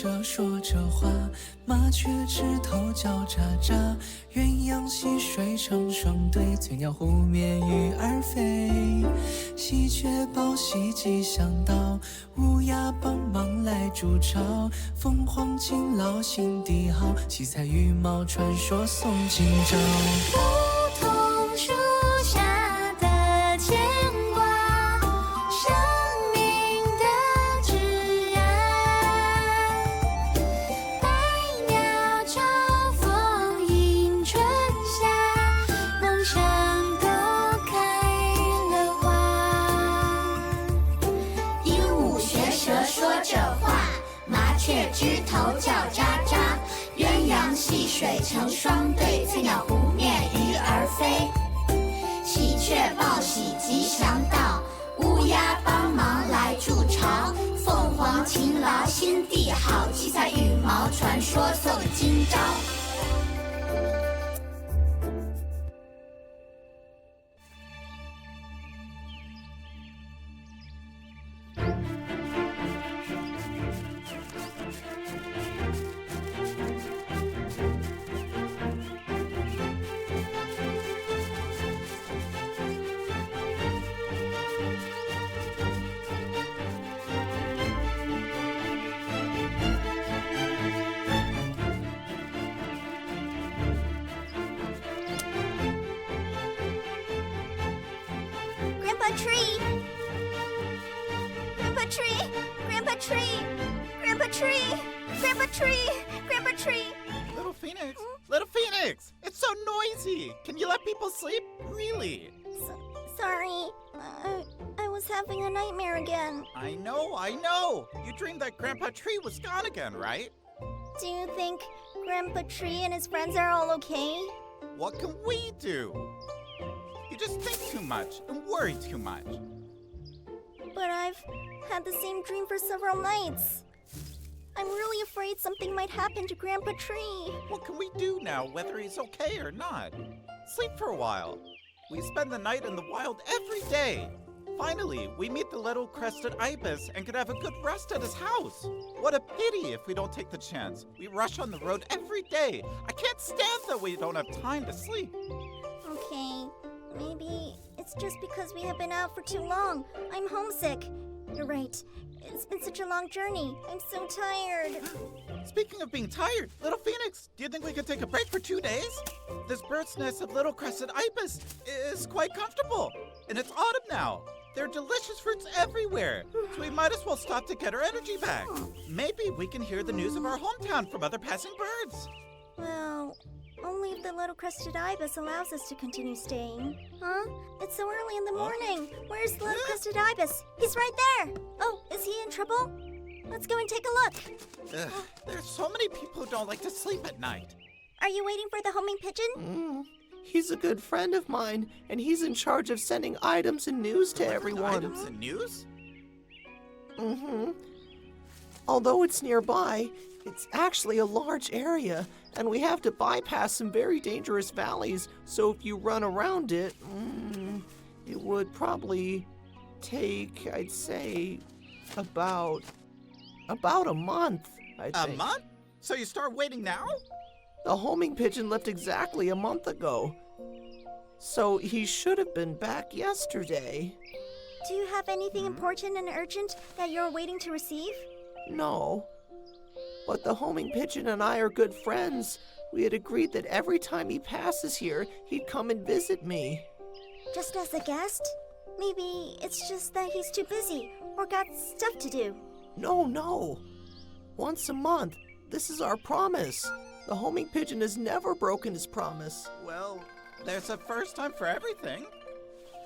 蛇说着话，麻雀枝头叫喳喳，鸳鸯戏水成双对，翠鸟湖面鱼儿飞。喜鹊报喜吉祥到，乌鸦帮忙来筑巢，凤凰勤劳心地好，七彩羽毛传说送今朝。梧桐树下的牵挂，生命的挚爱。百鸟朝凤迎春夏，梦想都开了花。鹦鹉学舌说着话，麻雀枝头叫喳喳，鸳鸯戏水成双对，翠鸟湖面鱼儿飞。喜鹊报喜吉祥到，乌鸦帮忙来筑巢，凤凰勤劳心地好，七彩羽毛传说送今朝。Grandpa Tree! Grandpa Tree! Grandpa Tree! Grandpa Tree! Grandpa Tree! Grandpa Tree! Little Phoenix! Little Phoenix! It's so noisy! Can you let people sleep? Really? Sorry. I was having a nightmare again. I know! You dreamed that Grandpa Tree was gone again, right? Do you think Grandpa Tree and his friends are all okay? What can we do? You just think too much and worry too much. But I've had the same dream for several nights. I'm really afraid something might happen to Grandpa Tree. What can we do now, whether he's okay or not? Sleep for a while. We spend the night in the wild every day. Finally, we meet the little crested ibis and could have a good rest at his house. What a pity if we don't take the chance. We rush on the road every day. I can't stand that we don't have time to sleep. Okay, maybe it's just because we have been out for too long. I'm homesick. You're right. It's been such a long journey. I'm so tired. Speaking of being tired, Little Phoenix, do you think we could take a break for 2 days? This bird's nest of little crested ibis is quite comfortable. And it's autumn now. There are delicious fruits everywhere, so we might as well stop to get our energy back. Maybe we can hear the news of our hometown from other passing birds. Well, only if the little crested ibis allows us to continue staying. Huh? It's so early in the morning. Where's the little crested ibis? He's right there. Oh, is he in trouble? Let's go and take a look. There's so many people who don't like to sleep at night. Are you waiting for the homing pigeon? He's a good friend of mine, and he's in charge of sending items and news to everyone. Items and news? Although it's nearby, it's actually a large area, and we have to bypass some very dangerous valleys, so if you run around it, it would probably take, I'd say, about a month, I think. A month? So you start waiting now? The homing pigeon left exactly a month ago, so he should have been back yesterday. Do you have anything important and urgent that you're waiting to receive? No, but the homing pigeon and I are good friends. We had agreed that every time he passes here, he'd come and visit me. Just as a guest? Maybe it's just that he's too busy or got stuff to do. No. Once a month. This is our promise. The homing pigeon has never broken his promise. Well, there's a first time for everything.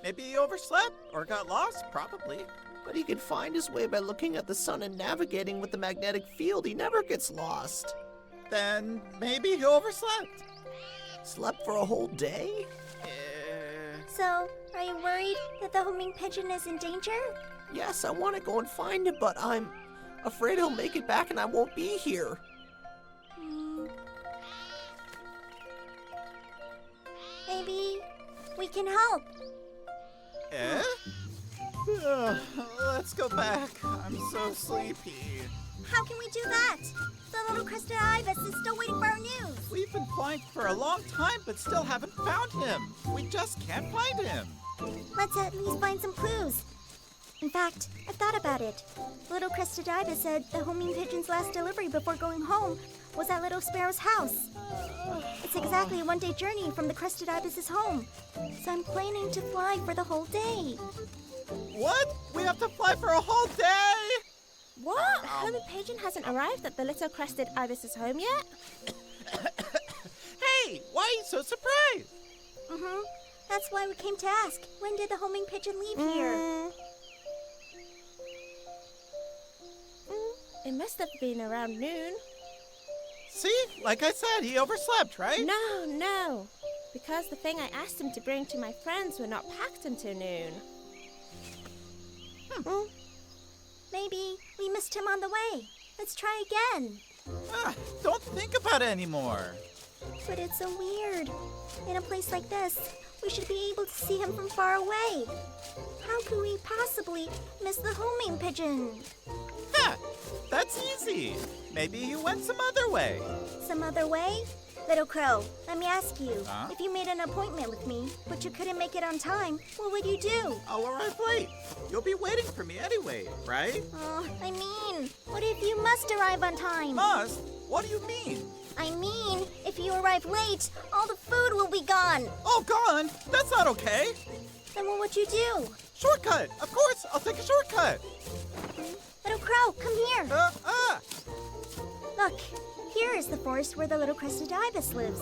Maybe he overslept or got lost, probably. But he can find his way by looking at the sun and navigating with the magnetic field. He never gets lost. Then maybe he overslept. Slept for a whole day? So, are you worried that the homing pigeon is in danger? Yes, I want to go and find him, but I'm afraid he'll make it back and I won't be here. Maybe we can help. Let's go back. I'm so sleepy. How can we do that? The little crested ibis is still waiting for our news. We've been flying for a long time, but still haven't found him. We just can't find him. Let's at least find some clues. In fact, I've thought about it. Little crested ibis said the homing pigeon's last delivery before going home was at little sparrow's house. It's exactly a one-day journey from the crested ibis's home. So I'm planning to fly for the whole day. What? We have to fly for a whole day? What? Homing pigeon hasn't arrived at the little crested ibis's home yet? Hey, why are you so surprised? That's why we came to ask. When did the homing pigeon leave here? It must have been around noon. See, like I said, he overslept, right? No. Because the thing I asked him to bring to my friends were not packed until noon. Maybe we missed him on the way. Let's try again. Don't think about it anymore. But it's so weird. In a place like this, we should be able to see him from far away. How could we possibly miss the homing pigeon? That's easy. Maybe he went some other way. Some other way? Little Crow, let me ask you. Huh? If you made an appointment with me, but you couldn't make it on time, what would you do? I'll arrive late. You'll be waiting for me anyway, right? I mean, what if you must arrive on time? Must? What do you mean? I mean, if you arrive late, all the food will be gone. Oh, gone? That's not okay. Then what would you do? Shortcut. Of course, I'll take a shortcut. Little Crow, come here. Look, here is the forest where the little crested ibis lives.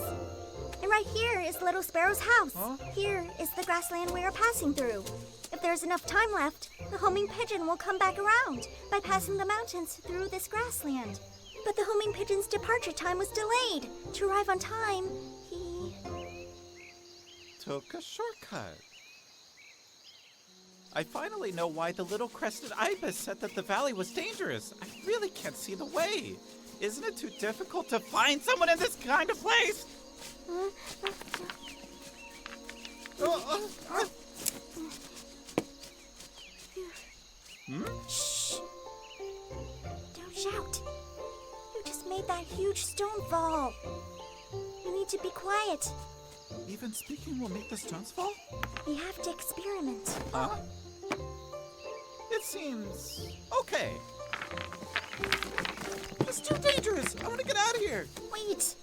And right here is little sparrow's house. Here is the grassland we are passing through. If there's enough time left, the homing pigeon will come back around by passing the mountains through this grassland. But the homing pigeon's departure time was delayed. To arrive on time, he took a shortcut. I finally know why the little crested ibis said that the valley was dangerous. I really can't see the way. Isn't it too difficult to find someone in this kind of place? Shh! Don't shout. You just made that huge stone fall. You need to be quiet. Even speaking will make the stones fall? We have to experiment. It seems okay. It's too dangerous. I want to get out of here. Wait.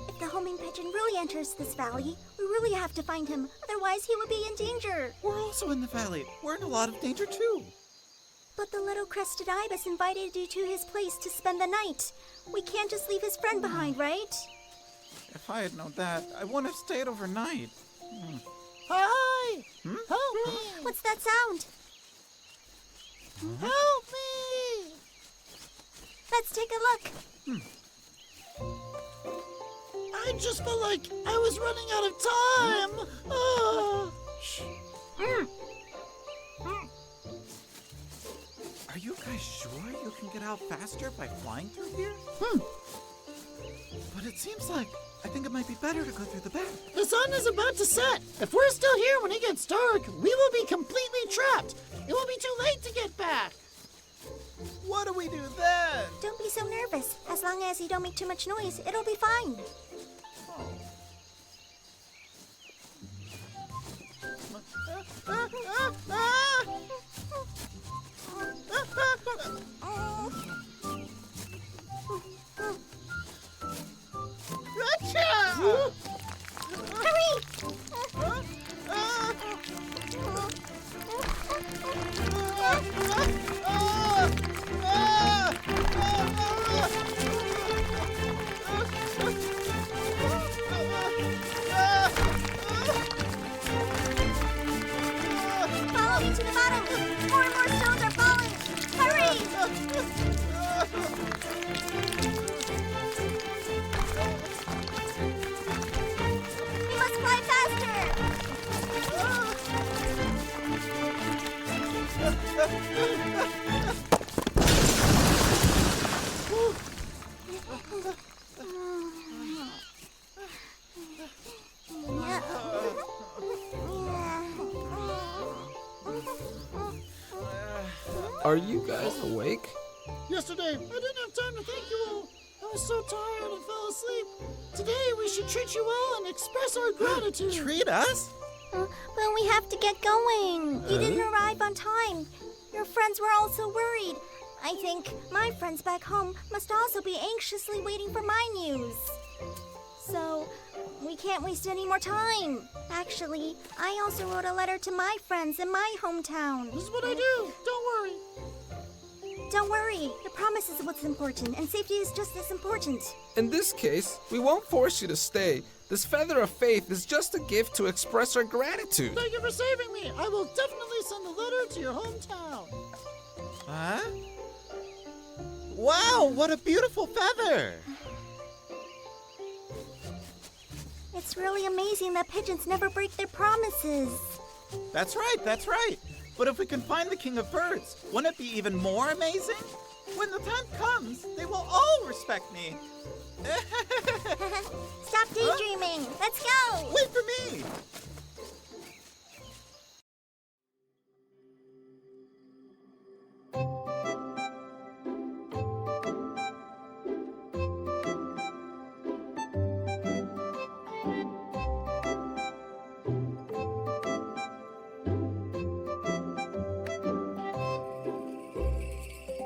If the homing pigeon really enters this valley, we really have to find him. Otherwise, he will be in danger. We're also in the valley. We're in a lot of danger, too. But the little crested ibis invited you to his place to spend the night. We can't just leave his friend behind, right? If I had known that, I wouldn't have stayed overnight. Hi! Help me! What's that sound? Help me! Let's take a look. I just felt like I was running out of time. Shh. Are you guys sure you can get out faster by flying through here? But it seems like I think it might be better to go through the back. The sun is about to set. If we're still here when it gets dark, we will be completely trapped. It will be too late to get back. What do we do then? Don't be so nervous. As long as you don't make too much noise, it'll be fine. Follow me to the bottom. More and more stones are falling. Hurry! We must fly faster. Are you guys awake? Yesterday, I didn't have time to thank you all. I was so tired and fell asleep. Today, we should treat you all and express our gratitude. Treat us? But we have to get going. You didn't arrive on time. Your friends were all so worried. I think my friends back home must also be anxiously waiting for my news. So, we can't waste any more time. Actually, I also wrote a letter to my friends in my hometown. This is what I do. Don't worry. Don't worry. The promise is what's important, and safety is just as important. In this case, we won't force you to stay. This feather of faith is just a gift to express our gratitude. Thank you for saving me. I will definitely send a letter to your hometown. Huh? Wow, what a beautiful feather! It's really amazing that pigeons never break their promises. That's right, that's right. But if we can find the king of birds, wouldn't it be even more amazing? When the time comes, they will all respect me. Stop daydreaming. Let's go. Wait for me!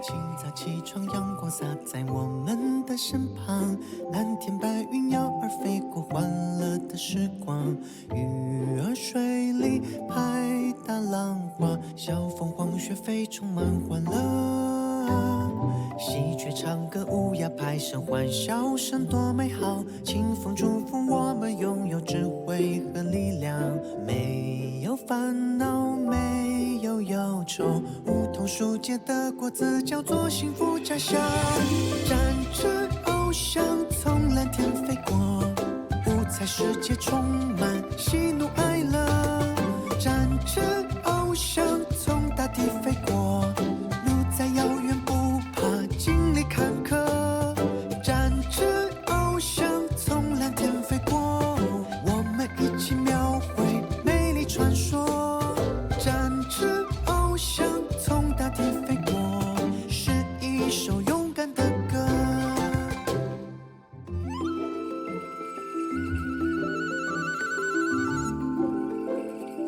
清早起床，阳光洒在我们的身旁，蓝天白云鸟儿飞过，欢乐的时光。鱼儿水里拍打浪花，小凤凰学飞充满欢乐。喜鹊唱歌，乌鸦拍声，欢笑声多美好。清风祝福我们拥有智慧和力量，没有烦恼，没有忧愁，梧桐树结的果子叫做幸福家乡。展翅翱翔，从蓝天飞过，五彩世界充满喜怒哀乐。